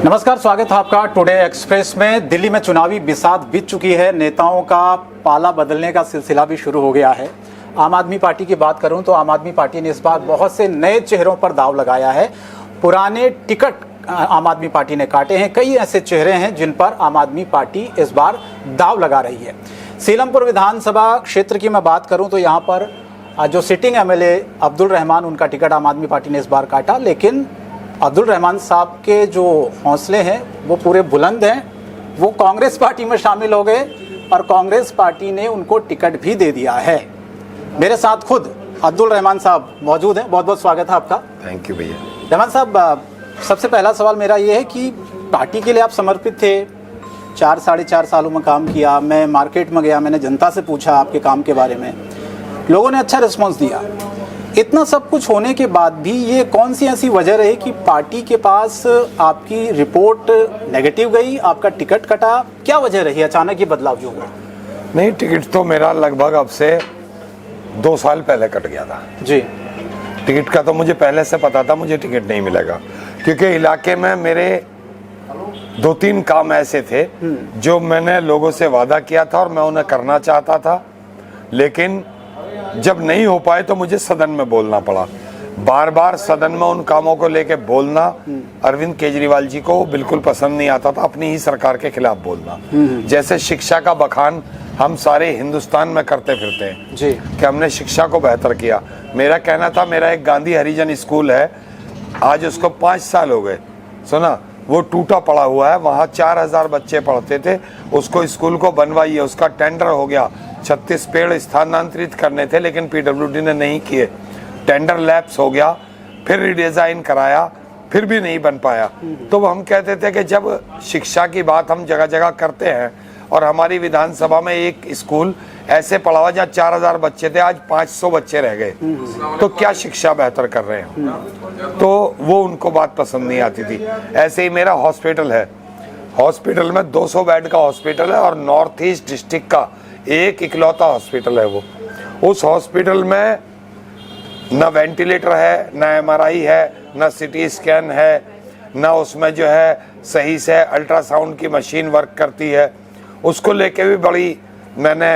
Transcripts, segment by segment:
नमस्कार, स्वागत है आपका टुडे एक्सप्रेस में। दिल्ली में चुनावी बिसात बीत चुकी है, नेताओं का पाला बदलने का सिलसिला भी शुरू हो गया है। आम आदमी पार्टी की बात करूं तो आम आदमी पार्टी ने इस बार बहुत से नए चेहरों पर दाव लगाया है। पुराने टिकट आम आदमी पार्टी ने काटे हैं। कई ऐसे चेहरे हैं जिन पर आम आदमी पार्टी इस बार दाव लगा रही है। सीलमपुर विधानसभा क्षेत्र की मैं बात करूं तो यहाँ पर जो सिटिंग एमएलए अब्दुल रहमान, उनका टिकट आम आदमी पार्टी ने इस बार काटा, लेकिन अब्दुल रहमान साहब के जो हौसले हैं वो पूरे बुलंद हैं। वो कांग्रेस पार्टी में शामिल हो गए और कांग्रेस पार्टी ने उनको टिकट भी दे दिया है। मेरे साथ खुद अब्दुल रहमान साहब मौजूद हैं। बहुत बहुत स्वागत है आपका। थैंक यू भैया। रहमान साहब, सबसे पहला सवाल मेरा ये है कि पार्टी के लिए आप समर्पित थे, 4-4.5 सालों में काम किया। मैं मार्केट में गया, मैंने जनता से पूछा आपके काम के बारे में, लोगों ने अच्छा रिस्पॉन्स दिया। इतना सब कुछ होने के बाद भी ये कौन सी ऐसी वजह रही कि पार्टी के पास आपकी रिपोर्ट नेगेटिव गई, आपका टिकट कटा? क्या वजह रही अचानक ये बदलाव जो हुआ? नहीं, टिकट तो मेरा लगभग अब से 2 साल पहले कट गया था जी। टिकट का तो मुझे पहले से पता था मुझे टिकट नहीं मिलेगा, क्योंकि इलाके में मेरे 2-3 काम ऐसे थे जो मैंने लोगों से वादा किया था और मैं उन्हें करना चाहता था, लेकिन जब नहीं हो पाए तो मुझे सदन में बोलना पड़ा। बार बार सदन में उन कामों को लेके बोलना अरविंद केजरीवाल जी को बिल्कुल पसंद नहीं आता था, अपनी ही सरकार के खिलाफ बोलना। जैसे शिक्षा का बखान हम सारे हिंदुस्तान में करते फिरते हैं जी कि हमने शिक्षा को बेहतर किया। मेरा कहना था, मेरा एक गांधी हरिजन स्कूल है, आज उसको 5 साल हो गए, सुना, वो टूटा पड़ा हुआ है, वहाँ 4000 बच्चे पढ़ते थे, उसको स्कूल को बनवाइए, उसका टेंडर हो गया। 36 पेड़ स्थानांतरित करने थे लेकिन पीडब्ल्यूडी ने नहीं किए, टेंडर लैप्स हो गया, फिर रिडिजाइन कराया, फिर भी नहीं बन पाया। तो हम कहते थे कि जब शिक्षा की बात हम जगह जगह करते हैं और हमारी विधानसभा में एक स्कूल ऐसे पढ़ा हुआ जहाँ 4000 बच्चे थे, आज 500 बच्चे रह गए, तो क्या शिक्षा बेहतर कर रहे हैं? तो वो उनको बात पसंद नहीं आती थी। ऐसे ही मेरा हॉस्पिटल है, हॉस्पिटल में 200 बेड का हॉस्पिटल है और नॉर्थ ईस्ट डिस्ट्रिक्ट का एक इकलौता हॉस्पिटल है वो। उस हॉस्पिटल में न वेंटिलेटर है, न एमआरआई है, न सिटी स्कैन है, न उसमें जो है सही से अल्ट्रासाउंड की मशीन वर्क करती है। उसको लेके भी बड़ी मैंने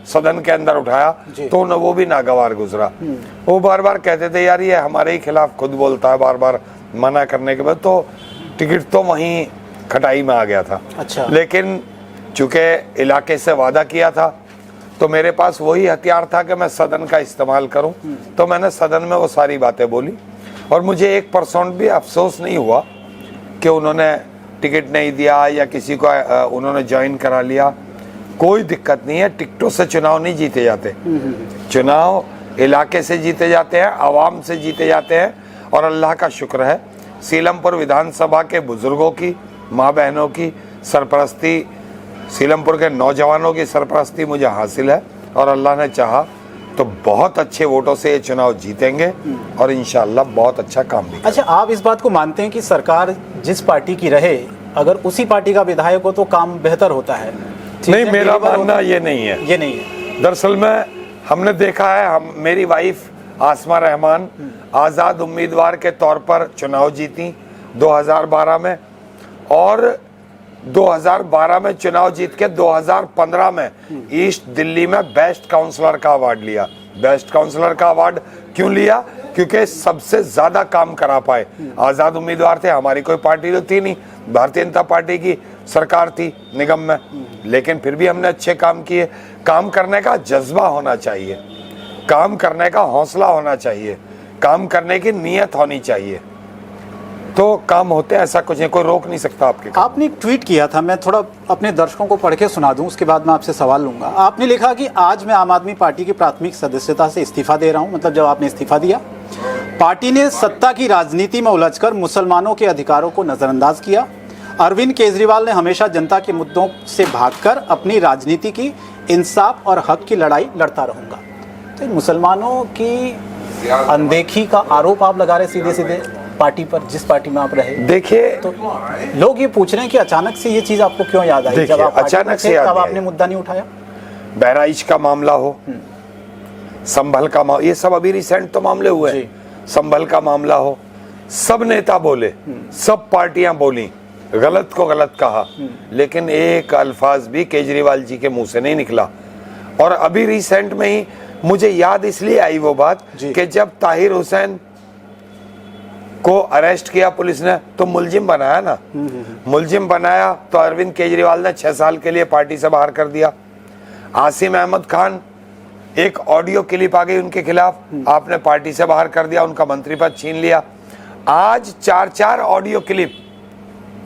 सदन के अंदर उठाया तो न वो भी नागवार गुजरा। वो बार बार कहते थे यार ये हमारे ही खिलाफ खुद बोलता है, बार बार मना करने के बाद तो टिकट तो वहीं खटाई में आ गया था। अच्छा। लेकिन चूंकि इलाके से वादा किया था तो मेरे पास वही हथियार था कि मैं सदन का इस्तेमाल करूं, तो मैंने सदन में वो सारी बातें बोली और मुझे 1% भी अफसोस नहीं हुआ कि उन्होंने टिकट नहीं दिया या किसी को उन्होंने ज्वाइन करा लिया। कोई दिक्कत नहीं है, टिकटों से चुनाव नहीं जीते जाते, चुनाव इलाके से जीते जाते हैं, आवाम से जीते जाते हैं। और अल्लाह का शुक्र है सीलमपुर विधानसभा के बुजुर्गों की, माँ बहनों की सरपरस्ती, सीलमपुर के नौजवानों की सरपरस्ती मुझे हासिल है और अल्लाह ने चाहा तो बहुत अच्छे वोटों से ये चुनाव जीतेंगे और इंशाअल्लाह बहुत अच्छा काम भी। अच्छा, आप इस बात को मानते हैं कि सरकार जिस पार्टी की रहे, अगर उसी पार्टी का विधायक हो तो काम बेहतर होता है? नहीं, मेरा मानना ये नहीं है। ये नहीं है। दरअसल में हमने देखा है, मेरी वाइफ आसमा रहमान आज़ाद उम्मीदवार के तौर पर चुनाव जीती 2012 में और 2012 में चुनाव जीत के 2015 में ईस्ट दिल्ली में बेस्ट काउंसलर का अवार्ड लिया। बेस्ट काउंसलर का अवार्ड क्यों लिया? क्योंकि सबसे ज्यादा काम करा पाए। आजाद उम्मीदवार थे, हमारी कोई पार्टी तो थी नहीं, भारतीय जनता पार्टी की सरकार थी निगम में, लेकिन फिर भी हमने अच्छे काम किए। काम करने का जज्बा होना चाहिए, काम करने का हौसला होना चाहिए, काम करने की नीयत होनी चाहिए, तो काम होते हैं। ऐसा कुछ नहीं, कोई रोक नहीं सकता आपके। आपने एक ट्वीट किया था, मैं थोड़ा अपने दर्शकों को पढ़ के सुना दूं, उसके बाद मैं आपसे सवाल लूंगा। आपने लिखा कि आज मैं आम आदमी पार्टी की प्राथमिक सदस्यता से इस्तीफा दे रहा हूं। मतलब जब आपने इस्तीफा दिया, पार्टी ने सत्ता की राजनीति में उलझकर मुसलमानों के अधिकारों को नजरअंदाज किया। अरविंद केजरीवाल ने हमेशा जनता के मुद्दों से भागकर अपनी राजनीति की इंसाफ और हक की लड़ाई लड़ता रहूंगा। तो मुसलमानों की अनदेखी का आरोप आप लगा रहे सीधे सीधे पार्टी पर, जिस पार्टी में आप रहे। देखिए, तो लोग ये पूछ रहे हैं कि अचानक से ये चीज आपको क्यों याद आई? जब आप अचानक से तब आपने मुद्दा नहीं उठाया? बहराइच का मामला हो, संभल का मामला, ये सब अभी रिसेंट तो मामले हुए। संभल का मामला हो, सब नेता बोले, सब पार्टियां बोली गलत को गलत कहा, लेकिन एक अल्फाज भी केजरीवाल जी के मुंह से नहीं निकला। और अभी रिसेंट में ही मुझे याद इसलिए आई वो बात कि जब ताहिर हुसैन को अरेस्ट किया पुलिस ने तो मुलजिम बनाया ना, मुलजिम बनाया तो अरविंद केजरीवाल ने 6 साल के लिए पार्टी से बाहर कर दिया। आसिम अहमद खान, एक ऑडियो क्लिप आ गई उनके खिलाफ, आपने पार्टी से बाहर कर दिया, उनका मंत्री पद छीन लिया। आज 4 ऑडियो क्लिप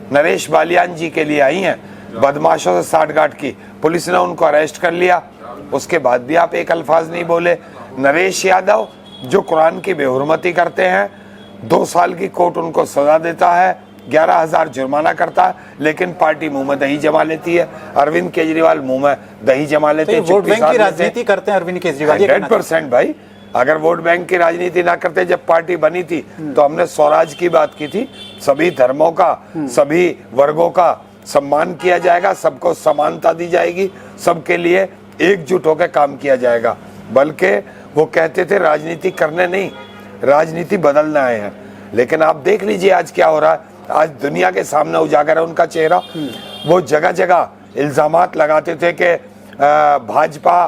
नरेश बालियान जी के लिए आई हैं, बदमाशों से साठगांठ की, पुलिस ने उनको अरेस्ट कर लिया, उसके बाद भी आप एक अल्फाज नहीं बोले। नरेश यादव जो कुरान की बेहुरमती करते हैं, 2 साल की कोर्ट उनको सजा देता है, 11,000 जुर्माना करता है, लेकिन पार्टी मुंह में दही जमा लेती है। अरविंद केजरीवाल मुंह में दही जमा लेते हैं, वोट बैंक की राजनीति करते हैं अरविंद केजरीवाल। 100% भाई, अगर वोट बैंक की राजनीति ना करते, जब पार्टी बनी थी तो हमने स्वराज की बात की थी, सभी धर्मों का, सभी वर्गों का सम्मान किया जाएगा, सबको समानता दी जाएगी, सबके लिए एकजुट होकर काम किया जाएगा। बल्कि वो कहते थे राजनीति करने नहीं, राजनीति बदलना आए हैं। लेकिन आप देख लीजिए आज क्या हो रहा है, आज दुनिया के सामने उजागर है उनका चेहरा। वो जगह जगह इल्जामात लगाते थे कि भाजपा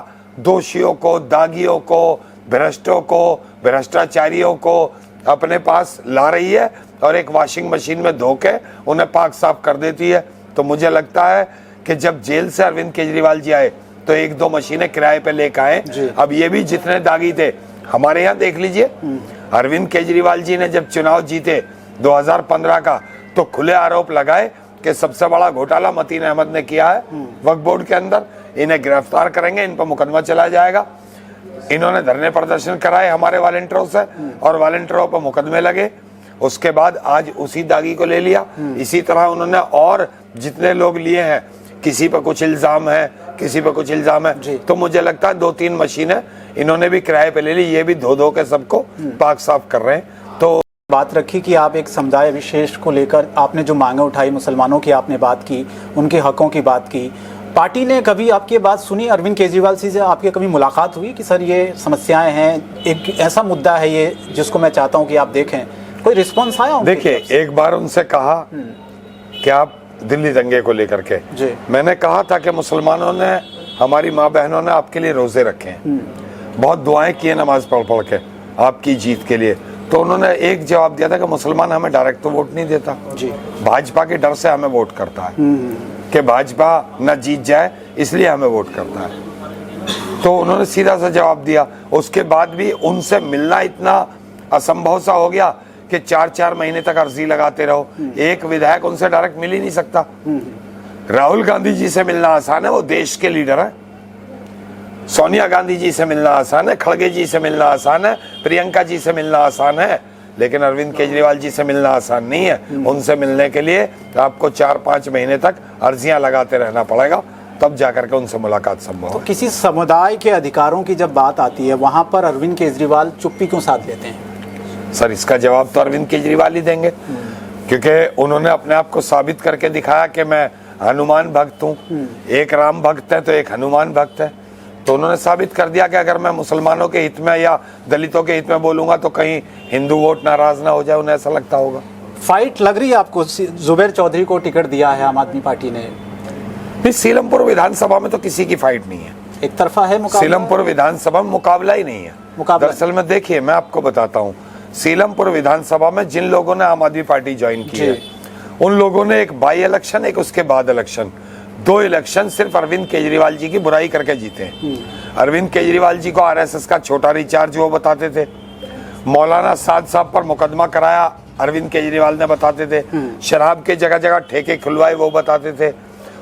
दोषियों को, दागियों को, भ्रष्टों को, भ्रष्टाचारियों को अपने पास ला रही है और एक वॉशिंग मशीन में धो के उन्हें पाक साफ कर देती है। तो मुझे लगता है कि जब जेल से अरविंद केजरीवाल जी आए तो 1-2 मशीनें किराए पे लेकर आए। अब ये भी जितने दागी थे हमारे यहाँ देख लीजिए, अरविंद केजरीवाल जी ने जब चुनाव जीते 2015 का, तो खुले आरोप लगाए कि सबसे बड़ा घोटाला मतीन अहमद ने किया है वक्फ बोर्ड के अंदर, इन्हें गिरफ्तार करेंगे, इन पर मुकदमा चला जाएगा। इन्होंने धरने प्रदर्शन कराए हमारे वॉलंटियरों से और वॉलंटियरों पर मुकदमे लगे। उसके बाद आज उसी दागी को ले लिया। इसी तरह उन्होंने और जितने लोग लिए हैं, किसी पर कुछ इल्जाम है, किसी पर कुछ इल्जाम है, तो मुझे लगता है 2-3 मशीनें इन्होंने भी किराए पे ले ली, ये भी धो के सबको पाक साफ कर रहे हैं। तो बात रखी कि आप एक समुदाय विशेष को लेकर आपने जो मांगे उठाई, मुसलमानों की आपने बात की, उनके हकों की बात की, पार्टी ने कभी आपकी बात सुनी? अरविंद केजरीवाल जी से आपकी कभी मुलाकात हुई कि सर ये समस्याएं हैं, एक ऐसा मुद्दा है ये जिसको मैं चाहता हूं कि आप देखें? कोई रिस्पॉन्स आया? देखिए, एक बार उनसे कहा कि आप दिल्ली दंगे को लेकर के, मैंने कहा था कि मुसलमानों ने, हमारी माँ बहनों ने आपके लिए रोजे रखे हैं, बहुत दुआएं की है नमाज पढ़ पढ़ के आपकी जीत के लिए। तो उन्होंने एक जवाब दिया था कि मुसलमान हमें डायरेक्ट तो वोट नहीं देता, भाजपा के डर से हमें वोट करता है कि भाजपा न जीत जाए, इसलिए हमें वोट करता है। तो उन्होंने सीधा सा जवाब दिया। उसके बाद भी उनसे मिलना इतना असंभव सा हो गया कि 4-4 महीने तक अर्जी लगाते रहो, एक विधायक उनसे डायरेक्ट मिल ही नहीं सकता। राहुल गांधी जी से मिलना आसान है, वो देश के लीडर है। सोनिया गांधी जी से मिलना आसान है, खड़गे जी से मिलना आसान है, प्रियंका जी से मिलना आसान है, लेकिन अरविंद केजरीवाल जी से मिलना आसान नहीं है। उनसे मिलने के लिए आपको 4-5 महीने तक अर्जियां लगाते रहना पड़ेगा, तब जाकर के उनसे मुलाकात संभव है। किसी समुदाय के अधिकारों की जब बात आती है, वहां पर अरविंद केजरीवाल चुप्पी क्यों साध लेते हैं? सर, इसका जवाब तो अरविंद केजरीवाल ही देंगे, क्योंकि उन्होंने अपने आप को साबित करके दिखाया कि मैं हनुमान भक्त हूँ। एक राम भक्त है तो एक हनुमान भक्त है। तो उन्होंने साबित कर दिया कि अगर मैं मुसलमानों के हित में या दलितों के हित में बोलूंगा तो कहीं हिंदू वोट नाराज ना हो जाए, उन्हें ऐसा लगता होगा। फाइट लग रही है आपको? जुबैर चौधरी को टिकट दिया है आम आदमी पार्टी ने। सीलमपुर विधानसभा में तो किसी की फाइट नहीं है, एक तरफा है मुकाबला। सीलमपुर विधानसभा में मुकाबला ही नहीं है। दरअसल में देखिए, मैं आपको बताता हूँ, सीलमपुर विधानसभा में जिन लोगों ने आम आदमी पार्टी ज्वाइन की है, उन लोगों ने एक बाई इलेक्शन, एक उसके बाद इलेक्शन, 2 इलेक्शन सिर्फ अरविंद केजरीवाल जी की बुराई करके जीते हैं। अरविंद केजरीवाल जी को आरएसएस का छोटा रिचार्ज वो बताते थे, मौलाना साद साहब पर मुकदमा कराया अरविंद केजरीवाल ने बताते थे, शराब के जगह जगह ठेके खुलवाए वो बताते थे,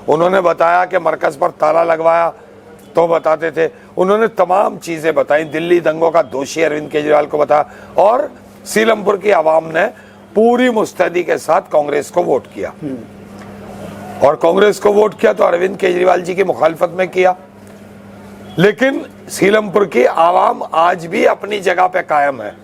उन्होंने बताया कि मरकज पर ताला लगवाया तो बताते थे, उन्होंने तमाम चीजें बताई, दिल्ली दंगों का दोषी अरविंद केजरीवाल को बताया। और सीलमपुर की आवाम ने पूरी मुस्तैदी के साथ कांग्रेस को वोट किया, और कांग्रेस को वोट किया तो अरविंद केजरीवाल जी की मुखालफत में किया। लेकिन सीलमपुर की आवाम आज भी अपनी जगह पे कायम है।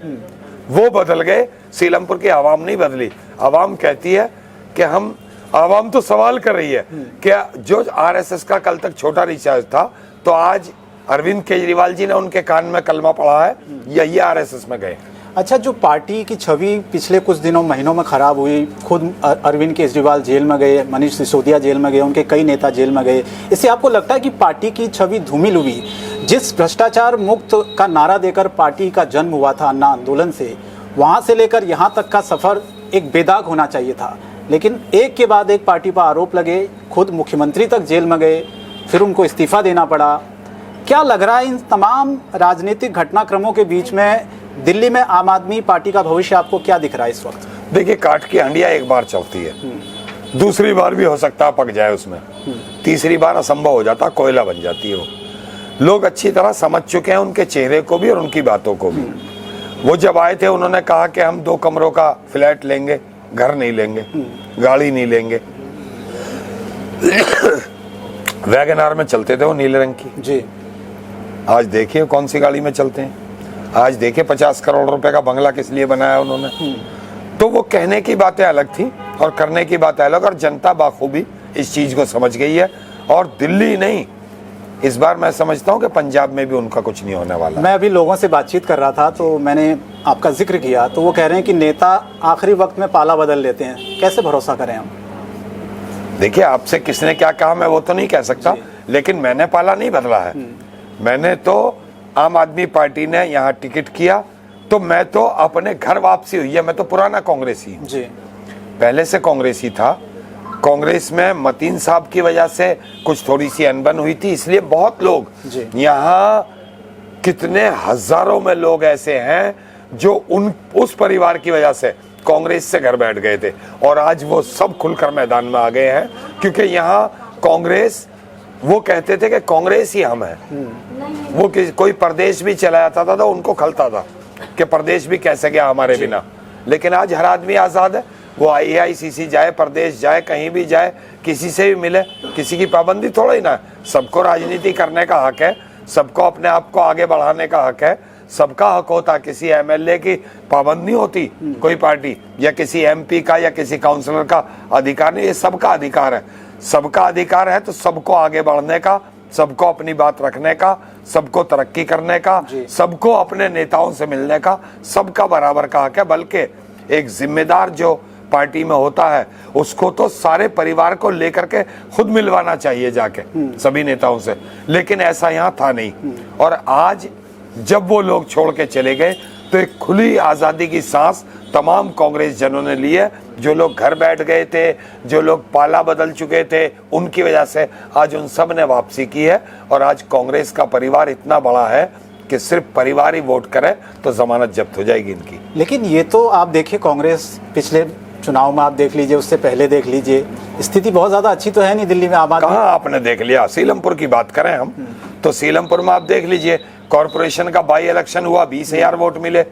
वो बदल गए, सीलमपुर की आवाम नहीं बदली। आवाम कहती है कि हम, आवाम तो सवाल कर रही है कि जो आरएसएस का कल तक छोटा रिचार्ज था, तो आज अरविंद केजरीवाल जी ने उनके कान में कलमा पढ़ा है या ये आरएसएस में गए? अच्छा, जो पार्टी की छवि पिछले कुछ दिनों महीनों में खराब हुई, खुद अरविंद केजरीवाल जेल में गए, मनीष सिसोदिया जेल में गए, उनके कई नेता जेल में गए, इससे आपको लगता है कि पार्टी की छवि धूमिल हुई? जिस भ्रष्टाचार मुक्त का नारा देकर पार्टी का जन्म हुआ था अन्ना आंदोलन से, वहाँ से लेकर यहाँ तक का सफ़र एक बेदाग होना चाहिए था, लेकिन एक के बाद एक पार्टी पर आरोप लगे, खुद मुख्यमंत्री तक जेल में गए, फिर उनको इस्तीफा देना पड़ा। क्या लग रहा है इन तमाम राजनीतिक घटनाक्रमों के बीच में दिल्ली में आम आदमी पार्टी का भविष्य आपको क्या दिख रहा है इस वक्त? देखिए, काट की हंडिया एक बार चलती है, दूसरी बार भी हो सकता है पक जाए उसमें, तीसरी बार असंभव हो जाता, कोयला बन जाती है वो। लोग अच्छी तरह समझ चुके हैं उनके चेहरे को भी और उनकी बातों को भी। वो जब आए थे उन्होंने कहा कि हम 2 कमरों का फ्लैट लेंगे, घर नहीं लेंगे, गाड़ी नहीं लेंगे। वैगनआर में चलते थे वो नीले रंग की जी, आज देखिए कौन सी गाड़ी में चलते हैं। आज देखिए 50 करोड़ रुपए का बंगला किस लिए बनाया उन्होंने। तो वो कहने की बातें अलग थी और करने की बातें अलग, और जनता बाखूबी इस चीज को समझ गई है। और दिल्ली नहीं, इस बार मैं समझता हूँ कि पंजाब में भी उनका कुछ नहीं होने वाला। मैं अभी लोगों से बातचीत कर रहा था तो मैंने आपका जिक्र किया, तो वो कह रहे हैं कि नेता आखिरी वक्त में पाला बदल लेते हैं, कैसे भरोसा करें हम? देखिए, आपसे किसने क्या कहा मैं वो तो नहीं कह सकता, लेकिन मैंने पाला नहीं बदला है। मैंने तो, आम आदमी पार्टी ने यहाँ टिकट किया तो मैं तो अपने घर वापसी हुई है। मैं तो पुराना कांग्रेसी हूँ, पहले से कांग्रेसी था। कांग्रेस में मतीन साहब की वजह से कुछ थोड़ी सी अनबन हुई थी, इसलिए बहुत लोग यहाँ, कितने हजारों में लोग ऐसे हैं जो उस परिवार की वजह से कांग्रेस से घर बैठ गए थे, और आज वो सब खुलकर मैदान में आ गए हैं। क्योंकि यहाँ कांग्रेस, वो कहते थे कि कांग्रेस ही हम है। वो कोई प्रदेश भी चला जाता था तो उनको खलता था कि प्रदेश भी कैसे गया हमारे बिना। लेकिन आज हर आदमी आजाद है, वो AICC जाए, प्रदेश जाए, कहीं भी जाए, किसी से भी मिले, किसी की पाबंदी थोड़ा ही ना। सबको राजनीति करने का हक है, सबको अपने आप को आगे बढ़ाने का हक है, सबका हक होता। किसी MLA की पाबंदी नहीं होती कोई पार्टी, या किसी MP का या किसी काउंसलर का अधिकार नहीं, ये सबका अधिकार है। सबका अधिकार है तो सबको आगे बढ़ने का, सबको अपनी बात रखने का, सबको तरक्की करने का, सबको अपने नेताओं से मिलने का, सबका बराबर का हक है। बल्कि एक जिम्मेदार जो पार्टी में होता है उसको तो सारे परिवार को लेकर के खुद मिलवाना चाहिए जाके सभी नेताओं से, लेकिन ऐसा यहाँ था नहीं। और आज जब वो लोग छोड़ के चले गए तो एक खुली आजादी की सांस तमाम कांग्रेस जनों ने ली है। जो लोग घर बैठ गए थे, जो लोग पाला बदल चुके थे, उनकी वजह से आज उन सब ने वापसी की है। और आज कांग्रेस का परिवार इतना बड़ा है कि सिर्फ परिवार ही वोट करे तो जमानत जब्त हो जाएगी इनकी। लेकिन ये तो आप देखिए, कांग्रेस पिछले चुनाव में आप देख लीजिए, उससे पहले देख लीजिए, स्थिति बहुत ज्यादा अच्छी तो है नहीं दिल्ली में। आम आदमी कहाँ आपने देख लिया? सीलमपुर की बात करें हम तो सीलमपुर में आप देख लीजिए, कॉरपोरेशन का बाई इलेक्शन हुआ, 20,000 वोट मिले,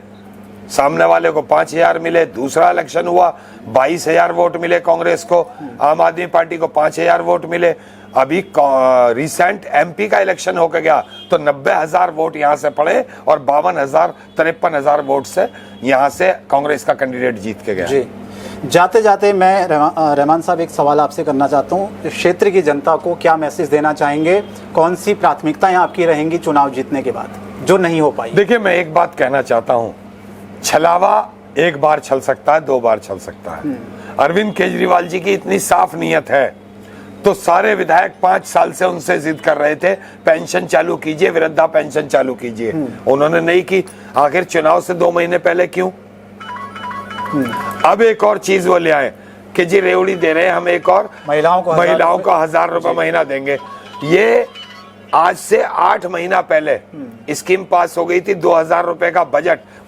सामने वाले को 5,000 मिले। दूसरा इलेक्शन हुआ, 22,000 वोट मिले कांग्रेस को, आम आदमी पार्टी को 5,000 वोट मिले। अभी रिसेंट MP का इलेक्शन होकर गया तो 90,000 वोट यहाँ से पड़े और 53,000 वोट से यहाँ से कांग्रेस का कैंडिडेट जीत के गया। जी, जाते जाते मैं रहमान साहब एक सवाल आपसे करना चाहता हूँ, क्षेत्र की जनता को क्या मैसेज देना चाहेंगे? कौन सी प्राथमिकताएं आपकी रहेंगी चुनाव जीतने के बाद जो नहीं हो पाई? देखिए, मैं एक बात कहना चाहता हूँ, छलावा एक बार छल सकता है, 2 बार छल सकता है। अरविंद केजरीवाल जी की इतनी साफ नीयत है तो सारे विधायक 5 साल से उनसे जिद कर रहे थे पेंशन चालू कीजिए, वृद्धा पेंशन चालू कीजिए, उन्होंने नहीं की। आखिर चुनाव से 2 महीने पहले क्यों? अब एक और चीज वो ले आए कि जी रेवड़ी दे रहे हैं हम, एक और महिलाओं को 1,000 रुपए महीना देंगे। ये आज से 8 महीना पहले स्कीम पास हो गई थी। 2,000 रुपए का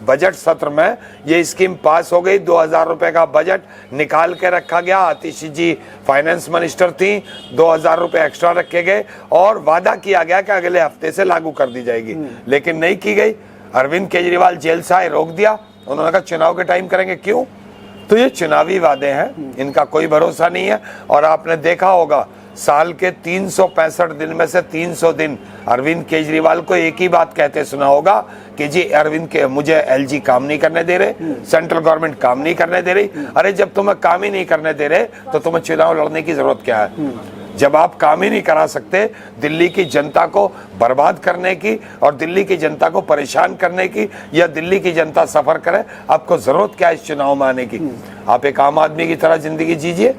बजट सत्र में ये स्कीम पास हो गई। 2,000 रुपए का बजट निकाल के रखा गया। आतिशी जी फाइनेंस मिनिस्टर थी, 2,000 रुपए एक्स्ट्रा रखे गए और वादा किया गया कि अगले हफ्ते से लागू कर दी जाएगी, लेकिन नहीं की गई। अरविंद केजरीवाल जेल से आए, रोक दिया। उन्होंने कहा चुनाव के टाइम करेंगे। क्यों? तो ये चुनावी वादे हैं, इनका कोई भरोसा नहीं है। और आपने देखा होगा साल के 365 दिन में से 300 दिन अरविंद केजरीवाल को एक ही बात कहते सुना होगा कि जी अरविंद के मुझे LG काम नहीं करने दे रहे, सेंट्रल गवर्नमेंट काम नहीं करने दे रही। अरे जब तुम्हें काम ही नहीं करने दे रहे तो तुम्हें चुनाव लड़ने की जरूरत क्या है? जब आप काम ही नहीं करा सकते दिल्ली की जनता को बर्बाद करने की और दिल्ली की जनता को परेशान करने की, या दिल्ली की जनता सफर करे, आपको जरूरत क्या इस चुनाव में आने की? आप एक आम आदमी की तरह जिंदगी जीजिए,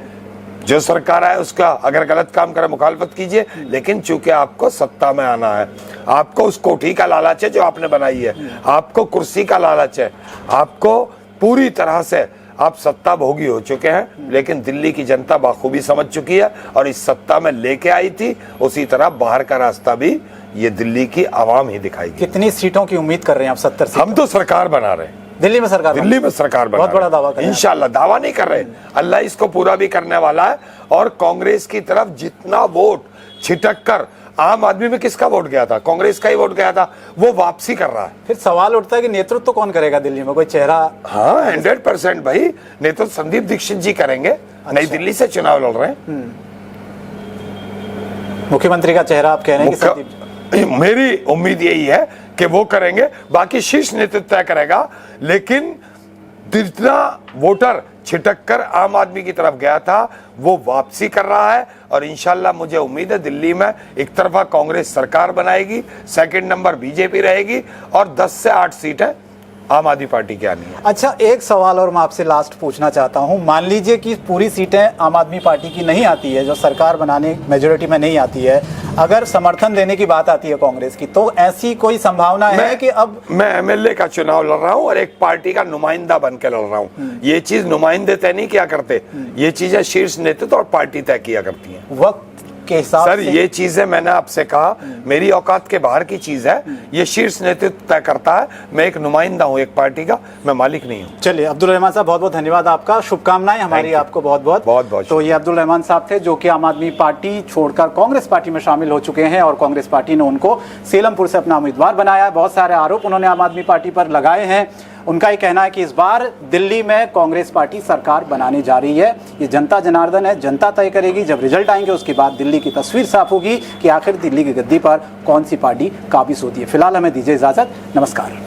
जो सरकार है उसका अगर गलत काम करे मुखालफत कीजिए, लेकिन चूंकि आपको सत्ता में आना है, आपको उस कोठी का लालच है जो आपने बनाई है, आपको कुर्सी का लालच है, आपको पूरी तरह से आप सत्ता भोगी हो चुके हैं, लेकिन दिल्ली की जनता बाखूबी समझ चुकी है और इस सत्ता में लेके आई थी, उसी तरह बाहर का रास्ता भी ये दिल्ली की आवाम ही दिखाएगी। कितनी सीटों की उम्मीद कर रहे हैं आप? 70 सीट। हम तो सरकार बना रहे हैं, दिल्ली में सरकार बना बहुत बड़ा दावा कर रहे हैं। इंशाल्लाह, दावा नहीं कर रहे, अल्लाह इसको पूरा भी करने वाला है। और कांग्रेस की तरफ जितना वोट छिटक कर आम आदमी में किसका वोट गया था? कांग्रेस का ही वोट गया था, वो वापसी कर रहा है। फिर सवाल उठता है कि नेतृत्व कौन करेगा दिल्ली में? कोई चेहरा? हाँ, 100% भाई, नेतृत्व संदीप दीक्षित जी करेंगे। नई दिल्ली से चुनाव लड़ रहे हैं। मुख्यमंत्री का चेहरा आप कह रहे हैं कि संदीप? मेरी उम्मीद यही है कि वो करेंगे, बाकी शीर्ष नेतृत्व तय करेगा। लेकिन जितना वोटर छिटक कर आम आदमी की तरफ गया था वो वापसी कर रहा है, और इंशाल्लाह मुझे उम्मीद है दिल्ली में एक तरफा कांग्रेस सरकार बनाएगी, सेकंड नंबर बीजेपी रहेगी, और 10 से 8 सीटें आम आदमी पार्टी की आनी है। अच्छा, एक सवाल और मैं आपसे लास्ट पूछना चाहता हूं। मान लीजिए कि पूरी सीटें आम आदमी पार्टी की नहीं आती है, जो सरकार बनाने मेजोरिटी में नहीं आती है, अगर समर्थन देने की बात आती है कांग्रेस की, तो ऐसी कोई संभावना है कि अब? मैं एमएलए का चुनाव लड़ रहा हूं और एक पार्टी का नुमाइंदा बन के लड़ रहा हूं। ये चीज नुमाइंदे तय नहीं किया करते, ये चीजें शीर्ष नेतृत्व और पार्टी तय किया करती है वक्त के हिसाब सर। से। ये चीजें मैंने आपसे कहा मेरी औकात के बाहर की चीज है, ये शीर्ष नेतृत्व तय करता है। मैं एक नुमाइंदा हूं एक पार्टी का, मैं मालिक नहीं हूं। चलिए, अब्दुल रहमान साहब बहुत बहुत धन्यवाद आपका, शुभकामनाएं हमारी आपको बहुत बहुत। तो ये अब्दुल रहमान साहब थे जो कि आम आदमी पार्टी छोड़कर कांग्रेस पार्टी में शामिल हो चुके हैं, और कांग्रेस पार्टी ने उनको सीलमपुर से अपना उम्मीदवार बनाया है। बहुत सारे आरोप उन्होंने आम आदमी पार्टी पर लगाए हैं। उनका ये कहना है कि इस बार दिल्ली में कांग्रेस पार्टी सरकार बनाने जा रही है। ये जनता जनार्दन है, जनता तय करेगी। जब रिजल्ट आएंगे उसके बाद दिल्ली की तस्वीर साफ होगी कि आखिर दिल्ली की गद्दी पर कौन सी पार्टी काबिज होती है। फिलहाल हमें दीजिए इजाजत, नमस्कार।